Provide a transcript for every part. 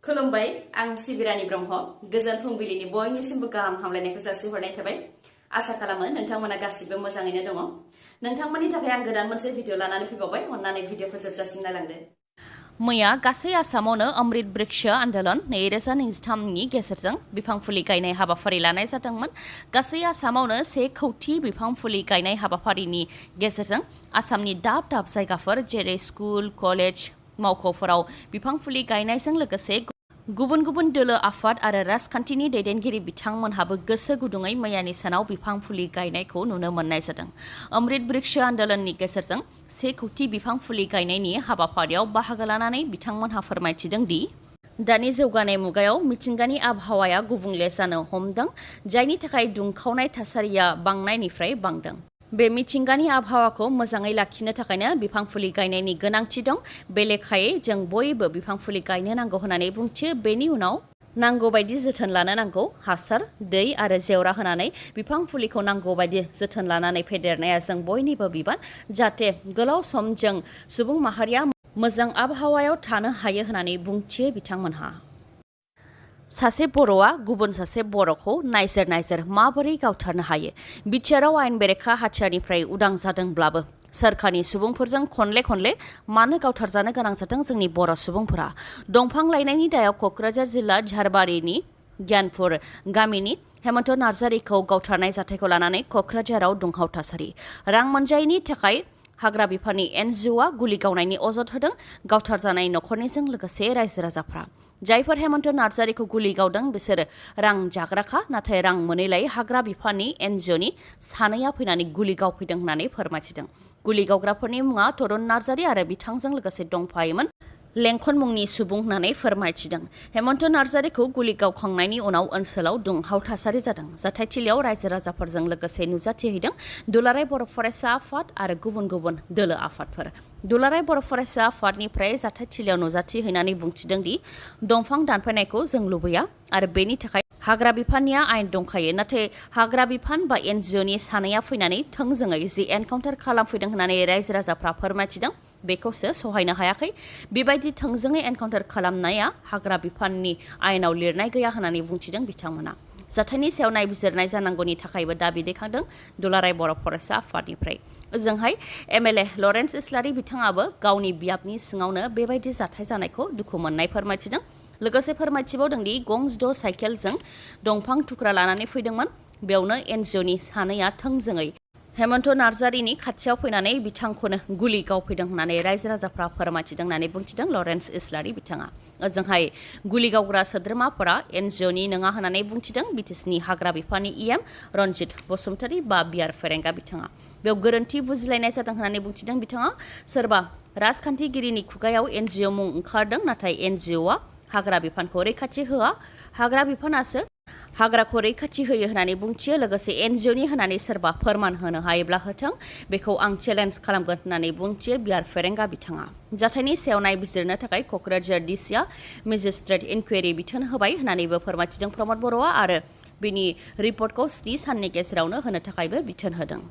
खुलुमबाय आं सिबिरानि ब्रह्म गोजोन फुंबिलिनि बयनिसिमबो गाहाम हामलायनायखौ जासिहरनाय थाबाय आसा खालामो नोंथांमोना गासिबो मोजाङैनो दङ नोंथांमोननि थाखाय आं गोदान मोनसे भिडिअ लानानै फैबावबाय अन्नानै भिडिअखौ जोबजासिम नायलांदो मैया गासै आसामावनो अमृत बृक्ष आन्दोलन 2023 नि गेजेरजों बिफां फुलि गायनाय हाबाफारि लानाय जादोंमोन गासै आसामावनो 1 कौटि बिफां फुलि गायनाय हाबाफारिनि गेजेरजों आसामनि दाब दाब जायगाफोर जेरै स्कुल कलेज मावख'फोराव बिफां फुलि गायनायजों लोगोसे गुबुन गुबुन दोलो आफाद आरो राजखान्थिनि दैदेनगिरि बिथांमोनहाबो गोसो गुदुङै मैयानि सानाव बिफां फुलि गायनायखौ नुनो मोननाय जादों अमृत बृक्ष आन्दोलननि गेजेरजों 1 कौटि बिफां फुलि गायनायनि हाबाफारियाव बाहागो लानानै बिथांमोनहा फोरमायथिदों दि दानि जौगानाय मुगायाव मिथिंगानि आबहावाया गुबुंले जानो हमदों जायनि थाखाय दुंखावनाय थासारिया बांनायनिफ्राय बांदों बे मिथिंगानि आबहावाखौ मोजाङै लाखिनो थाखायनो बिफां फुलि गायनायनि गोनांथि दं बे लेखायै जों बयबो बिफां फुलि गायनो नांगौ होननानै बुंथियो बेनि उनाव नांगौ बायदि जोथोन लानो नांगौ हासार दै आरो जेवरा होनानै बिफां फुलिखौ नांगौ बायदि जोथोन लानानै फेदेरनाया जों बयनिबो बिबान जाहाथे गोलाव सम जों सुबुं माहारिया मोजां आबहावायाव थानो हायो होननानै बुंथियो बिथांमोनहा सासे बर'आ गुबुन सासे बर'खौ नायजेर माबोरै गावथारनो हायो बिटिआरआव आयेन बेरेखा हाथियारनिफ्राय उदां जादोंब्लाबो सोरखारनि सुबुंफोरजों खनले मानो गावथारजानो गोनां जादों जोंनि बर' सुबुंफोरा दंफां लायनायनि दायाव क'क्राझार जिल्ला झारबारिनि गियानपुर गामिनि हेमन्त नार्जारिखौ गावथारनाय जाथायखौ लानानै क'क्राझाराव दुंहाव थासारि रां मोनजायैनि थाखाय हाग्रा बिफाननि एनजिअ'आ गुलि गावनायनि अजद होदों गावथारजानाय न'खरनिजों लोगोसे रायजो राजाफ्रा जायफोर हेमन्त नार्जारिखौ गुलि गावदों बिसोर रां जाग्राखा नाथाय रां मोनैलाय हाग्रा बिफाननि एनजिअ'नि सानैया फैनानै गुलि गावफैदों होननानै फोरमायथिदों गुलि गावग्राफोरनि मुङा तरुन नार्जारि आरो बिथांजों लोगोसे दंफायोमोन लेंखन मुंनि सुबुं होननानै फोरमायथिदों हेमन्त नार्जारिखौ गुलि गावखांनायनि उनाव ओनसोलाव दुंहाव थासारि जादों जाथायथिलियाव रायजो राजाफोरजों लोगोसे नुजाथिहैदों दुलाराय बर' फरायसा आफाद आरो गुबुन गुबुन दोलो आफादफोर दुलाराय बर' फरायसा आफादनिफ्राय जाथायथिलियाव नुजाथिहैनानै बुंथिदों दि दंफां दानफायनायखौ जों लुबैया आरो बेनि थाखाय हाग्रा बिफाननिया आयेन दंखायो नाथाय हाग्रा बिफान बा एनजिअ'नि सानैया फैनानै थोंजोङै जि एनकाउन्टार खालामफैदों होननानै रायजो राजाफ्रा फोरमायथिदों बेखौसो सहायनो हायाखै बेबायदि थोंजोङै एनकाउन्टार खालामनाया हाग्रा बिफाननि आयेनाव लिरनाय गैया होननानै बुंथिदों बिथांमोना जाथायनि सायाव नायबिजिरनाय जानांगौनि थाखायबो दाबि दैखांदों दुलाराय बर' फरायसा आफादनिफ्राय ओजोंहाय एमएलए लरेन्स इस्लारि बिथाङाबो गावनि बियाबनि सिङावनो बेबायदि जाथाय जानायखौ दुखु मोननाय फोरमायथिदों लोगोसे फोरमायथिबावदों दि गंस' साइकेलजों दंफां थुख्रा लानानै फैदोंमोन बेयावनो एनजिअ'नि सानैया थोंजोङै हेमन्त नार्जारिनि खाथियाव फैनानै बिथांखौनो गुलि गावफैदों होननानै रायजो राजाफ्रा फोरमायथिदों होननानै बुंथिदों लरेन्स इस्लारि बिथाङा ओजोंहाय गुलि गावग्रा सोद्रोमाफोरा एनजिअ'नि नङा होननानै बुंथिदों बिटिसिनि हाग्रा बिफाननि इएम रनजित बसुमतारी बा बिआर फेरेंगा बिथाङा बेयाव गोरोन्थि बुजिलायनाय जादों होननानै बुंथिदों बिथाङा सोरबा राजखान्थिगिरिनि खुगायाव एनजिअ मुं ओंखारदों नाथाय एनजिअ'आ हाग्रा बिफानखौ रैखाथि होआ हाग्रा बिफानासो हाग्राखौ रैखाथि होयो होननानै बुंथियो लोगोसे एनजिअ'नि होननानै सोरबा फोरमान होनो हायोब्ला होथों बेखौ आं चेलेन्ज खालामगोन होननानै बुंथियो बिआर फेरेंगा बिथाङा जाथायनि सायाव नायबिजिरनो थाखाय क'क्राझार डिसिआ मेजिस्ट्रेट इनकुवेरि बिथोन होबाय होननानैबो फोरमायथिदों प्रमद बर'आ आरो बिनि रिपर्टखौ 7 साननि गेजेरावनो होनो थाखायबो बिथोन होदों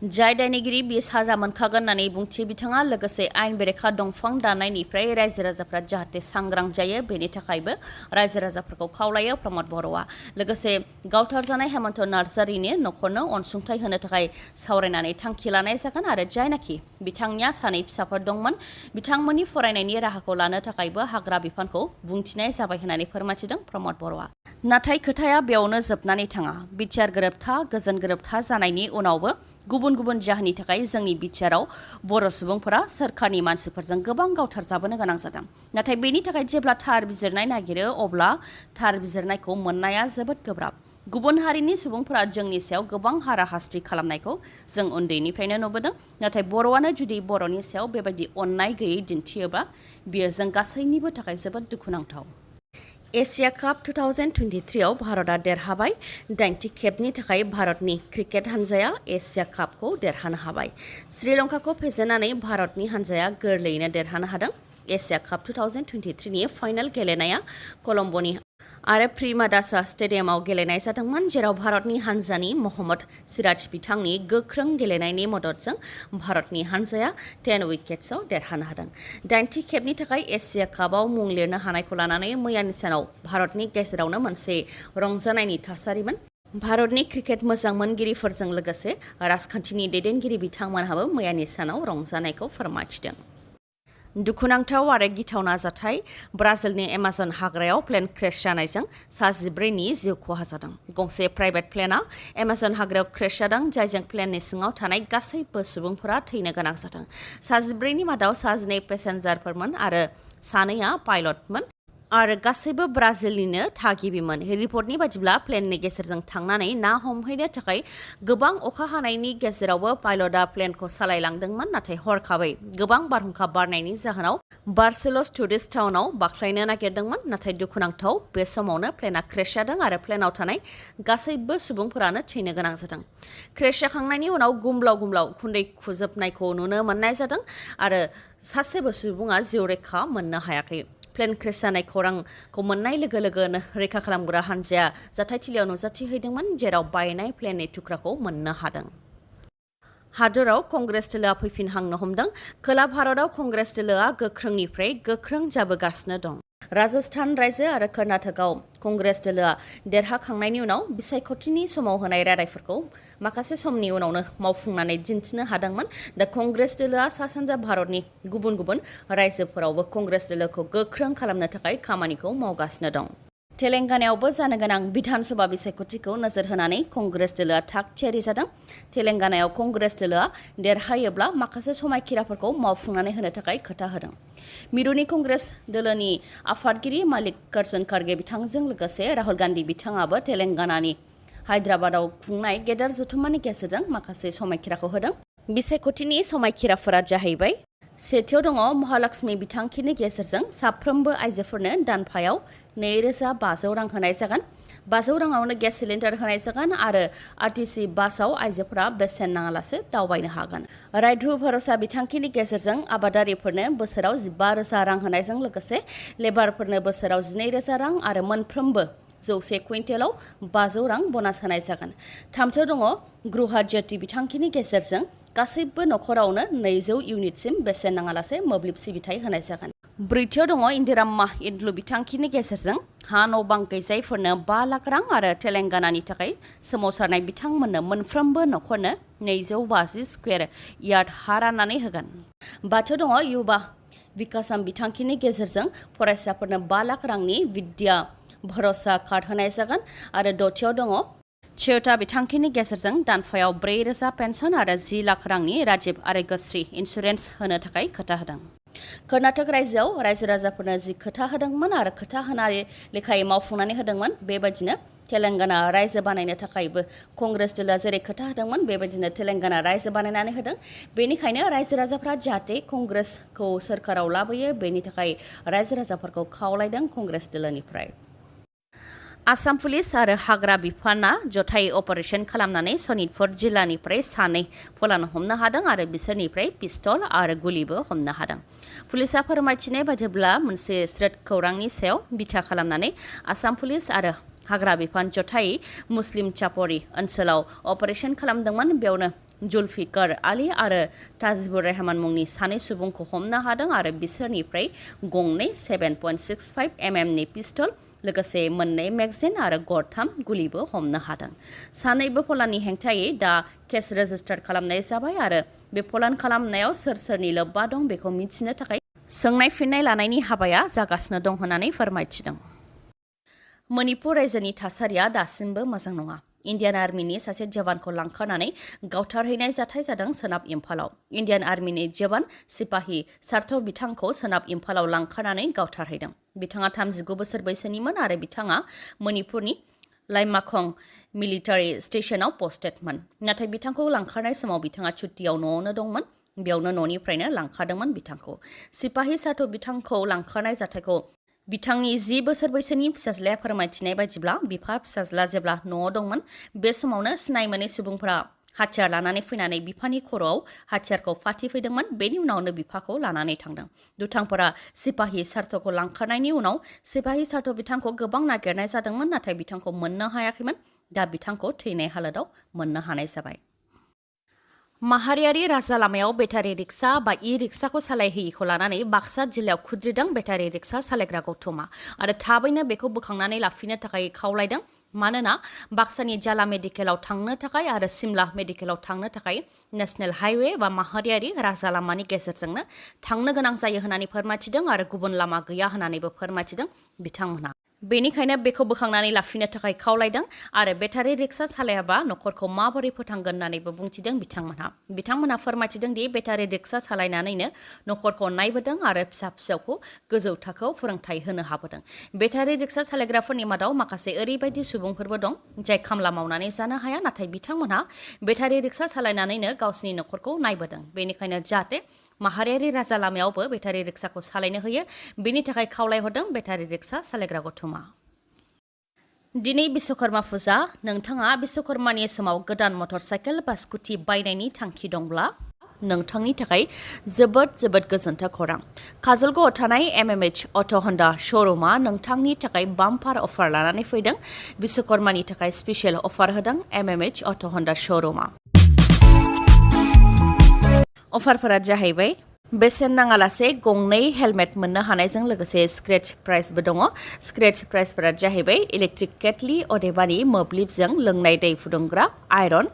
जाय दायनिगिरि बे साजा मोनखागोन होननानै बुंथियो बिथाङा लोगोसे आयेन बेरेखा दंफां दाननायनिफ्राय रायजो राजाफ्रा जाहाथे सांग्रां जायो बेनि थाखायबो रायजो राजाफोरखौ खावलायो प्रमद बर'आ लोगोसे गावथारजानाय हेमन्त नार्जारिनि न'खरनो अनसुंथाइ होनो थाखाय सावरायनानै थांखि लानाय जागोन आरो जायनाखि बिथांनिया सानै फिसाफोर दंमोन बिथांमोननि फरायनायनि राहाखौ लानो थाखायबो हाग्रा बिफानखौ बुंथिनाय जाबाय होननानै फोरमायथिदों प्रमद बर'आ नाथाय खोथाया बेयावनो जोबनानै थाङा बिटिआर गोरोबथा गोजोन गोरोबथा जानायनि उनावबो गुबुन जाहोननि थाखाय जोंनि बिटिआरआव बर' सुबुंफोरा सोरखारनि मानसिफोरजों गोबां गावथारजाबोनो गोनां जादों नाथाय बेनि थाखाय जेब्ला थार बिजिरनाय नागिरो अब्ला थार बिजिरनायखौ मोननाया जोबोद गोब्राब गुबुन हारिनि सुबुंफोरा जोंनि सायाव गोबां हाराहास्ति खालामनायखौ जों उन्दैनिफ्रायनो नुबोदों नाथाय बर'आनो जुदि बर'नि सायाव बेबायदि अननाय गैयै दिन्थियोब्ला बियो जों गासैनिबो थाखाय जोबोद दुखुनांथाव एशिया काप 2023 आव भारतआ देरहाबाय 90 खेबनि थाखाय भारतनि क्रिकेट हान्जाया एशिया कापखौ देरहानो हाबाय श्रीलंकाखौ फेजेननानै भारतनि हान्जाया गोरलैयैनो देरहानो हादों एशिया काप 2023 नि फाइनाल गेलेनाया कलम्बोनि आरो प्रिमादासा स्टेडियामाव गेलेनाय जादोंमोन, जेराव भारतनि हानजानि मोहम्मद सिराज बिथांनि गोख्रों गेलेनायनि मददजों भारतनि हानजाया 10 उइकेट्सआव देरहानो हादों। 80 खेबनि थाखाय एशिया कापआव मुं लिरनो हानायखौ लानानै मैयानि सानाव भारतनि गेजेरावनो मोनसे रंजानायनि थासारिमोन। भारतनि क्रिकेट मोजां मोनगिरिफोरजों लोगोसे राजखान्थिनि दैदेनगिरि बिथांमोनहाबो मैयानि सानाव रंजानायखौ फोरमायथिदों। दुखुनांथाव आरो गिथावना जाथाय ब्राजिलनि एमाजन हाग्रायाव प्लेन क्रेश जानायजों 14 जिउ खहा जादों। गंसे प्राइभेट प्लेनआ एमाजन हाग्रायाव क्रेश जादों, जायजों प्लेननि सिङाव थानाय गासैबो सुबुंफोरा थैनो गोनां जादों। 14 नि मादाव 12 पेसेन्जारफोरमोन आरो 2 पाइलटमोन आरो गासैबो ब्राजिलनिनो थागिबिमोन। रिपर्टनि बायदिब्ला प्लेननि गेजेरजों थांनानै ना हमहैनो थाखाय गोबां अखा हानायनि गेजेरावबो पाइलटआ प्लेनखौ सालायलांदोंमोन, नाथाय हरखाबै गोबां बारहुंखा बारनायनि जाहोनाव बार्सिल'स टुरिस्ट टाउनाव बाख्लायनो नागिरदोंमोन। नाथाय दुखुनांथाव बे समावनो प्लेनआ क्रेश जादों आरो प्लेनाव थानाय गासैबो सुबुंफोरानो थैनो गोनां जादों। क्रेश जाखांनायनि उनाव गुमलाव उखुन्दै खुजोबनायखौ नुनो मोननाय जादों आरो सासेबो सुबुङा जिउ रैखा मोननो हायाखै। प्लेन क्रेश जानाय खौरांखौ मोननाय लोगो लोगोनो रैखा खालामग्रा हानजाया जाथायथिलियाव नुजाथिहैदोंमोन, जेराव बायनाय प्लेननि थुख्राखौ मोननो हादों। हादराव कंग्रेस दोलोआ फैफिनहांनो हमदों। खोला भारतआव कंग्रेस दोलोआ गोख्रोंनिफ्राय गोख्रों जाबोगासिनो दं। राजस्थान रायजो आरो कर्नाटकआव कंग्रेस दोलोआ देरहाखांनायनि उनाव बिसायख'थिनि समाव होनाय रादायफोरखौ माखासे समनि उनावनो मावफुंनानै दिन्थिनो हादोंमोन। दा कंग्रेस दोलोआ सा-सानजा भारतनि गुबुन रायजोफोरावबो कंग्रेस दोलोखौ गोख्रों खालामनो थाखाय खामानिखौ मावगासिनो दं। तेलेंगानायावबो जानो गोनां बिधान सभा बिसायख'थिखौ नोजोर होनानै कंग्रेस दोलोआ थाग थियारि जादों। तेलेंगानायाव कंग्रेस दोलोआ देरहायोब्ला माखासे समायखिराफोरखौ मावफुंनानै होनो थाखाय खोथा होदों। मिरुनि कंग्रेस दोलोनि आफादगिरि मल्लिकार्जुन खरगे बिथांजों लोगोसे राहुल गान्धी बिथाङाबो तेलेंगानानि हायद्राबादाव खुंनाय गेदेर जथुम्मानि गेजेरजों माखासे समायखिराखौ होदों। बिसायख'थिनि समायखिराफोरा जाहैबाय: सेथियाव दङ महालक्ष्मी बिथांखिनि गेजेरजों साफ्रोमबो आइजोफोरनो दानफायाव 2500 रां होनाय जागोन। 500 राङावनो गेस सिलिन्डार होनाय जागोन आरो आरटीसी बासआव आइजोफोरा बेसेन नाङालासे दावबायनो हागोन। रायधु भरोसा बिथांखिनि गेजेरजों आबादारिफोरनो बोसोराव 15,000 रां होनायजों लोगोसे लेबारफोरनो बोसोराव 12,000 रां आरो मोनफ्रोमबो 100 कुइन्टेलाव 500 रां ब'नास होनाय जागोन। थामथियाव दङ गृह ज्योति बिथांखिनि गेजेरजों गासैबो नखरावनो 200 इउनिटसिम बेसेन नाङालासे मोब्लिब सिबिथाय होनाय जागोन। ब्रैथियाव दङ इन्दिराम्मा इन्लु बिथांखिनि गेजेरजों हा न' बां गैजायैफोरनो 5 लाख रां आरो तेलेंगानानि थाखाय सोमावसारनाय बिथांमोननो मोनफ्रोमबो नखरनो 250 स्कुवेर यार्ड हा राननानै होगोन। बाथियाव दङ युवा विकासम बिथांखिनि गेजेरजों फरायसाफोरनो 5 लाख रांनि विद्या भरोसा कार्ड होनाय जागोन आरो दथियाव दङ चियता बिथांखिनि गेजेरजों दानफायाव 4,000 पेन्सन आरो 10 लाख रांनि राजिब आरोग्यश्री इन्सुरेन्स होनो थाखाय खोथा होदों। कर्नाटक रायजोआव रायजो राजाफोरनो जि खोथा होदोंमोन आरो खोथा होनाय लेखायै मावफुंनानै होदोंमोन, बेबायदिनो तेलेंगाना रायजो बानायनो थाखायबो कंग्रेस दोलोआ जेरै खोथा होदोंमोन बेबायदिनो तेलेंगाना रायजो बानायनानै होदों। बेनिखायनो रायजो राजाफ्रा जाहाथे कंग्रेसखौ सोरखाराव लाबोयो, बेनि थाखाय रायजो राजाफोरखौ खावलायदों कंग्रेस दोलोनिफ्राय। आसाम पुलिस आरो हाग्रा बिफाना जथायै अपारेशन खालामनानै सनितपुर जिल्लानिफ्राय 2 फलान हमनो हादों आरो बिसोरनिफ्राय पिस्तल आरो गुलिबो हमनो हादों। पुलिसा फोरमायथिनाय बायदिब्ला मोनसे स्रोद खौरांनि सायाव बिथा खालामनानै आसाम पुलिस आरो हाग्रा बिफान जथायै मुस्लिम चापरि ओनसोलाव अपारेशन खालामदोंमोन। बेयावनो जुल्फिकार आली आरो ताजिबुर रहमान मुंनि 2 सुबुंखौ हमनो हादों आरो बिसोरनिफ्राय गंनै 7.65 mm पिस्तल लोगोसे 2 मेगजिन आरो गरथाम गुलिबो हमनो हादों। 2 फलाननि हेंथायै दा केस रेजिस्टार खालामनाय जाबाय आरो बे फलान खालामनायाव सोर सोरनि लोब्बा दं बेखौ मिथिनो थाखाय सोंनाय फिननाय लानायनि हाबाया जागासिनो दं होननानै फोरमायथिदों। मणिपुर रायजोनि थासारिया दासिमबो मोजां नङा। इन्डियान आर्मिनि सासे जवानखौ लांखारनानै गावथारहैनाय जाथाय जादों सोनाब इम्फालाव। इन्डियान आर्मिनि जवान सिपाही सार्थव बिथांखौ सोनाब इम्फालाव लांखारनानै गावथारहैदों। बिथाङा 39 बोसोर बैसोनिमोन आरो बिथाङा मणिपुरनि लाइमाखं मिलिटारि स्टेशनाव पस्टेडमोन। नाथाय बिथांखौ लांखारनाय समाव बिथाङा छुट्टियाव न'आवनो दंमोन। बेयावनो न'निफ्रायनो लांखारदोंमोन बिथांखौ। सिपाही सार्थव बिथांखौ लांखारनाय जाथायखौ बिथांनि 10 बोसोर बैसोनि फिसाज्लाया फोरमायथिनाय बायदिब्ला बिफा फिसाज्ला जेब्ला न'आव दंमोन बे समावनो सिनाय मोनै सुबुंफोरा हाथियार लानानै फैनानै बिफानि खर'आव हाथियारखौ फाथिफैदोंमोन बेनि उनावनो बिफाखौ लानानै थांदों दुथांफोरा सिपाहि सार्थखौ लांखारनायनि उनाव सिपाहि सार्थ बिथांखौ गोबां नागिरनाय जादोंमोन नाथाय बिथांखौ मोननो हायाखैमोन दा बिथांखौ थैनाय हालोदाव मोननो हानाय जाबाय माहारियारि राजा लामायाव बेटारि रिक्सा बा इ-रिक्साखौ सालायहैयैखौ लानानै बाक्सा जिल्लायाव खुद्रिदों बेटारि रिक्सा सालायग्रा गौथुमा आरो थाबैनो बेखौ बोखांनानै लाफिननो थाखाय खावलायदों मानोना बाक्सानि जाला मेडिकेलाव थांनो थाखाय आरो सिमला मेडिकेलाव थांनो थाखाय नेशनेल हाइवे बा माहारियारि राजा लामानि गेजेरजोंनो थांनो गोनां जायो होननानै फोरमायथिदों आरो गुबुन लामा गैया होननानैबो फोरमायथिदों बिथांमोनहा बेनिखायनो बेखौ बोखांनानै लाफिननो थाखाय खावलायदों आरो बेटारि रिक्सा सालायाबा न'खरखौ माबोरै फोथांगोन होननानैबो बुंथिदों बिथांमोनहा फोरमायथिदों दि बेटारि रिक्सा सालायनानैनो न'खरखौ नायबोदों आरो फिसा फिसौखौ गोजौ थाखोआव फोरोंथाय होनो हाबोदों बेटारि रिक्सा सालायग्राफोरनि मादाव माखासे ओरैबायदि सुबुंफोरबो दं जाय खामला मावनानै जानो हाया नाथाय बिथांमोनहा बेटारि रिक्सा सालायनानैनो गावसिनि न'खरखौ नायबोदों बेनिखायनो जाहाथे माहारियारि राजा लामायावबो बेटारि रिक्साखौ सालायनो होयो बेनि थाखाय खावलायहरदों बेटारि रिक्सा सालायग्रा गौथुमा दिनै बिश्वकर्मा फुजा नोंथाङा बिश्वकर्मानि समाव गोदान मटर साइकेल बा स्कुटि बायनायनि थांखि दंब्ला नोंथांनि थाखाय जोबोद गोजोनथाव खौरां काजलगावआव थानाय MMH अट' हन्डा श'रुमा नोंथांनि थाखाय बाम्पार अफार लानानै फैदों बिश्वकर्मानि थाखाय स्पेशल अफार होदों MMH अट' हन्डा श'रुमा अफारफोरा जाहैबाय बेसेन नाङालासे गंनै हेलमेट मोननो हानायजों लोगोसे स्क्रेच प्राइसबो दङ स्क्रेच प्राइसफोरा जाहैबाय इलेक्ट्रिक केटलि अदेबानि मोब्लिबजों लोंनाय दै फुदुंग्रा आयरन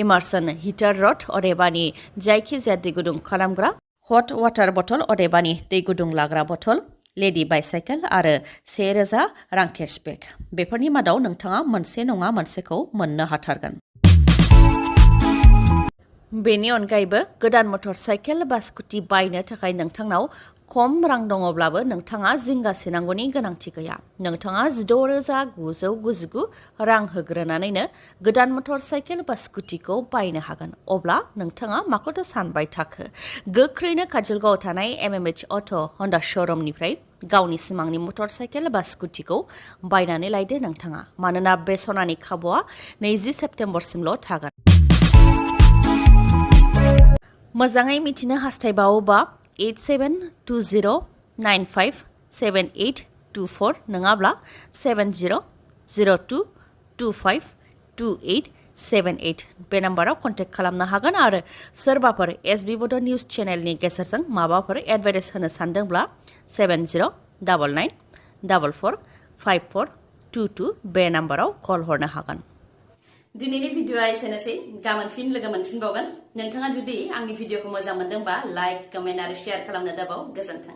इमार्सन हिटार रड अदेबानि जायखिजाया दै गुदुं खालामग्रा हट वाटार बथल अदेबानि दै गुदुं लाग्रा बथल लेडि बाइसाइकेल आरो 1000 रां केशबेक बेफोरनि मादाव नोंथाङा मोनसे नङा मोनसेखौ मोननो हाथारगोन बेनि अनगायैबो गोदान मटर साइकेल बा स्कुटि बायनो थाखाय नोंथांनाव खम रां दङब्लाबो नोंथाङा जिंगा सिनांगौनि गोनांथि गैया नोंथाङा 6,999 रां होग्रोनानैनो गोदान मटर साइकेल बा स्कुटिखौ बायनो हागोन अब्ला नोंथाङा माखौथो सानबाय थाखो गोख्रैनो काजलगावआव थानाय MMH अट' हन्डा श'रुमनिफ्राय गावनि सिमांनि मटर साइकेल बा स्कुटिखौ बायनानै लायदो नोंथाङा मानोना बे सनानि खाबुआ 20 सेप्तेम्बरसिमल' थागोन मोजाङै मिथिनो हास्थायबावोबा 8720957824 नङाब्ला 7002252878 बे नाम्बाराव कन्टेक्ट खालामनो हागोन आरो सोरबाफोर SB बड' निउज चेनेलनि गेजेरजों माबाफोर एडभार्टाइज होनो सानदोंब्ला 7099445422 बे नाम्बाराव कल हरनो हागोन दिनैनि भिडिअआ एसेनोसै गाबोन फिन लोगो मोनफिनबावगोन नोंथाङा जुदि आंनि भिडिअखौ मोजां मोनदोंबा लाइक कमेन्ट आरो शेयार खालामनो दाबाव गोजोन्थों